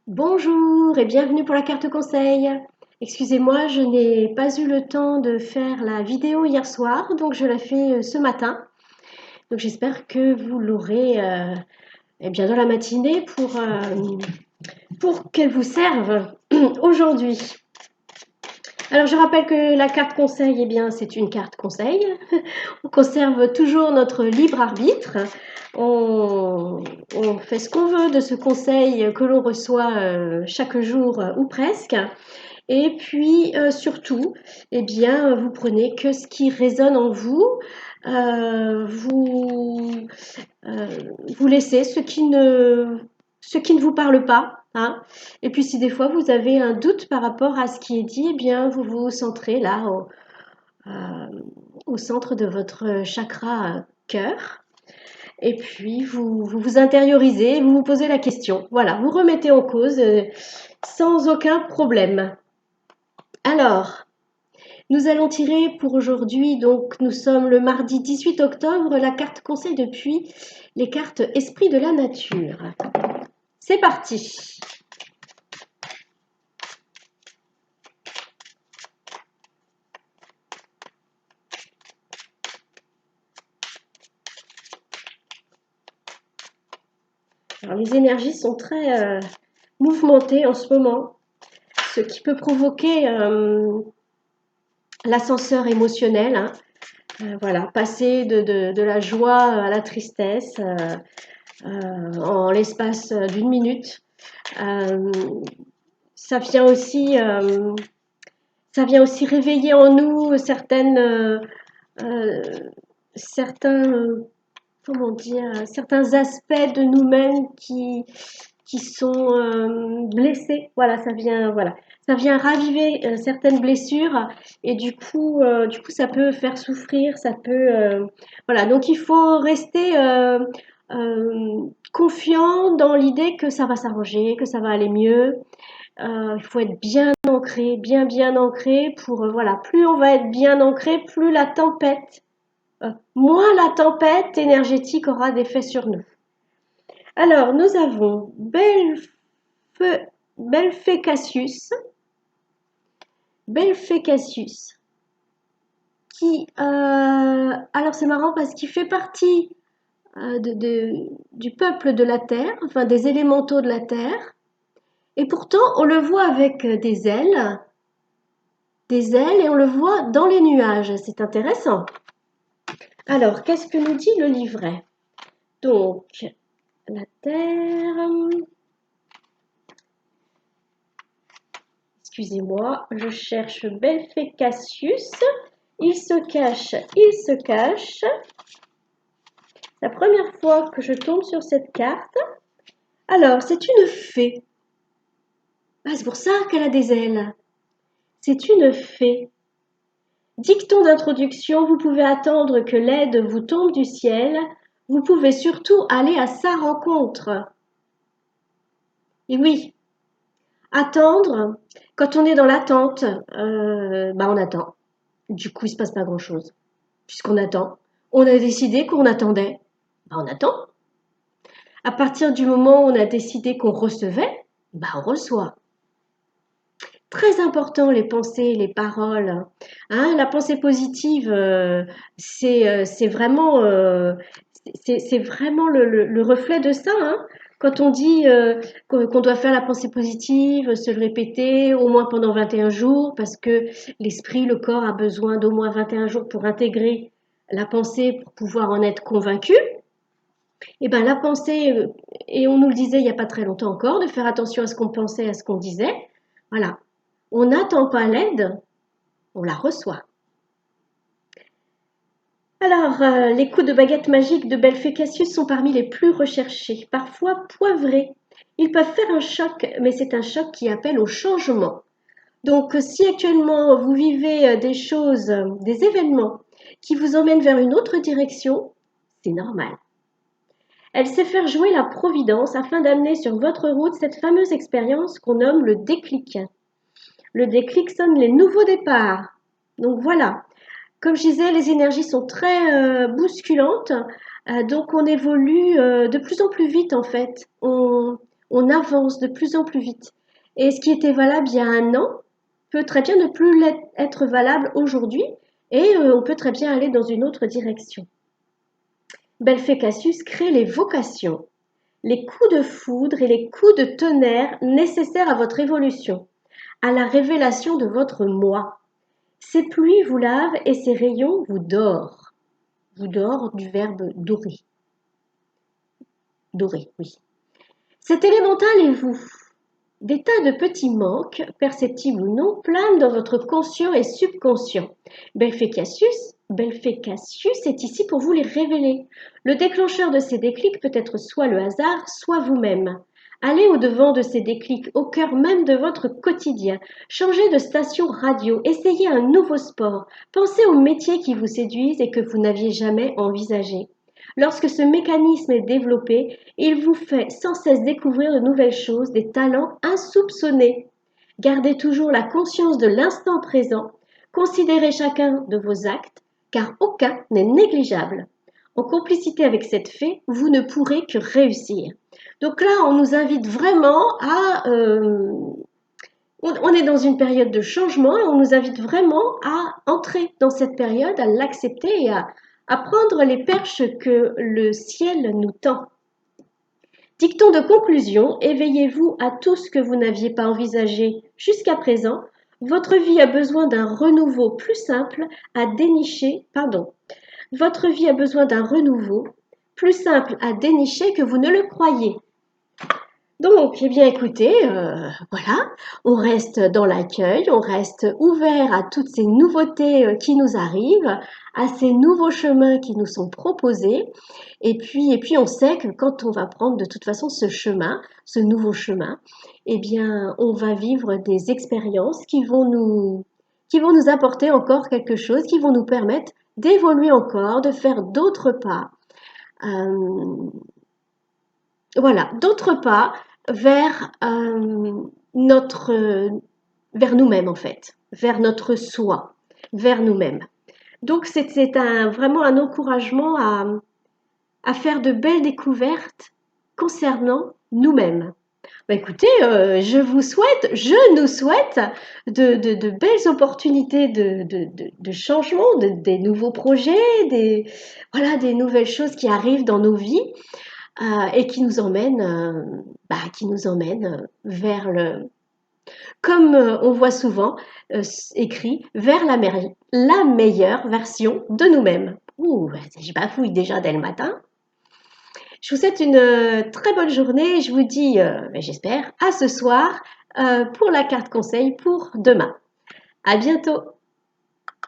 Bonjour et bienvenue pour la carte conseil. Excusez-moi, je n'ai pas eu le temps de faire la vidéo hier soir, donc je la fais ce matin. Donc j'espère que vous l'aurez eh bien dans la matinée pour qu'elle vous serve aujourd'hui. Alors je rappelle que la carte conseil, eh bien c'est une carte conseil. On conserve toujours notre libre arbitre. On fait ce qu'on veut de ce conseil que l'on reçoit chaque jour ou presque. Et puis surtout, eh bien, vous prenez que ce qui résonne en vous. Euh, vous, euh, vous laissez ce qui ne vous parle pas. Hein. Et puis si des fois vous avez un doute par rapport à ce qui est dit, eh bien, vous vous centrez là au centre de votre chakra cœur. Et puis vous intériorisez, vous vous posez la question. Voilà, vous remettez en cause sans aucun problème. Alors, nous allons tirer pour aujourd'hui, donc nous sommes le mardi 18 octobre, la carte conseil depuis les cartes Esprit de la nature. C'est parti. Alors, les énergies sont très mouvementées en ce moment, ce qui peut provoquer l'ascenseur émotionnel. Hein. Voilà, passer de la joie à la tristesse en l'espace d'une minute. Euh, ça vient aussi réveiller en nous euh, certains, comment dire, certains aspects de nous-mêmes qui sont blessés. Voilà, ça vient raviver certaines blessures et du coup, ça peut faire souffrir, ça peut, voilà. Donc il faut rester confiant dans l'idée que ça va s'arranger, que ça va aller mieux. Il faut être bien ancré, bien ancré pour, voilà, plus on va être bien ancré, plus moins la tempête énergétique aura d'effet sur nous. Alors, nous avons Belfecasius, Belfecasius, alors c'est marrant parce qu'il fait partie du peuple de la Terre, enfin des élémentaux de la Terre, et pourtant on le voit avec des ailes et on le voit dans les nuages. C'est intéressant. Alors, qu'est-ce que nous dit le livret? Donc, la Terre. Excusez-moi, je cherche Belfecasius. Il se cache, il se cache. La première fois que je tombe sur cette carte. Alors, c'est une fée. Ah, c'est pour ça qu'elle a des ailes. C'est une fée. Dicton d'introduction, vous pouvez attendre que l'aide vous tombe du ciel. Vous pouvez surtout aller à sa rencontre. Et oui, attendre, quand on est dans l'attente, on attend. Du coup, il ne se passe pas grand-chose. Puisqu'on attend. On a décidé qu'on attendait. On attend. À partir du moment où on a décidé qu'on recevait, on reçoit. Très important les pensées, les paroles. Hein, la pensée positive, c'est vraiment, c'est vraiment le reflet de ça. Hein. Quand on dit qu'on doit faire la pensée positive, se le répéter au moins pendant 21 jours, parce que l'esprit, le corps a besoin d'au moins 21 jours pour intégrer la pensée, pour pouvoir en être convaincu. Et ben la pensée, et on nous le disait il n'y a pas très longtemps encore, de faire attention à ce qu'on pensait, à ce qu'on disait. Voilà, on n'attend pas l'aide, on la reçoit. Alors, les coups de baguette magique de Belfecasius sont parmi les plus recherchés, parfois poivrés. Ils peuvent faire un choc, mais c'est un choc qui appelle au changement. Donc, si actuellement vous vivez des choses, des événements qui vous emmènent vers une autre direction, c'est normal. Elle sait faire jouer la providence afin d'amener sur votre route cette fameuse expérience qu'on nomme le déclic. Le déclic sonne les nouveaux départs. Donc voilà, comme je disais, les énergies sont très bousculantes, donc on évolue de plus en plus vite en fait. On on avance de plus en plus vite. Et ce qui était valable il y a un an peut très bien ne plus être valable aujourd'hui et on peut très bien aller dans une autre direction. Belphégasius crée les vocations, les coups de foudre et les coups de tonnerre nécessaires à votre évolution, à la révélation de votre moi. Ces pluies vous lavent et ces rayons vous dorent. Vous dort du verbe dorer. Dorer, oui. Cet élémental et vous. Des tas de petits manques, perceptibles ou non, planent dans votre conscient et subconscient. Belphégasius est ici pour vous les révéler. Le déclencheur de ces déclics peut être soit le hasard, soit vous-même. Allez au-devant de ces déclics, au cœur même de votre quotidien. Changez de station radio, essayez un nouveau sport. Pensez aux métiers qui vous séduisent et que vous n'aviez jamais envisagés. Lorsque ce mécanisme est développé, il vous fait sans cesse découvrir de nouvelles choses, des talents insoupçonnés. Gardez toujours la conscience de l'instant présent. Considérez chacun de vos actes, car aucun n'est négligeable. En complicité avec cette fée, vous ne pourrez que réussir. Donc là, on nous invite vraiment à... on est dans une période de changement et on nous invite vraiment à entrer dans cette période, à l'accepter et à prendre les perches que le ciel nous tend. Dicton de conclusion, éveillez-vous à tout ce que vous n'aviez pas envisagé jusqu'à présent. Votre vie a besoin d'un renouveau plus simple à dénicher, Votre vie a besoin d'un renouveau plus simple à dénicher que vous ne le croyez. Donc, eh bien écoutez, voilà, on reste dans l'accueil, on reste ouvert à toutes ces nouveautés qui nous arrivent, à ces nouveaux chemins qui nous sont proposés. Et puis on sait que quand on va prendre de toute façon ce chemin, ce nouveau chemin, eh bien on va vivre des expériences qui vont nous apporter encore quelque chose, qui vont nous permettre d'évoluer encore, de faire d'autres pas. Voilà, d'autres pas vers vers nous-mêmes en fait, vers notre soi, vers nous-mêmes. Donc c'est vraiment un encouragement à faire de belles découvertes concernant nous-mêmes. Bah écoutez, je nous souhaite de belles opportunités de changement, des nouveaux projets, des nouvelles choses qui arrivent dans nos vies. Et qui nous emmène vers comme on voit souvent écrit, vers la meilleure version de nous-mêmes. Ouh, je bafouille déjà dès le matin. Je vous souhaite une très bonne journée. Je vous dis, j'espère, à ce soir pour la carte conseil pour demain. À bientôt.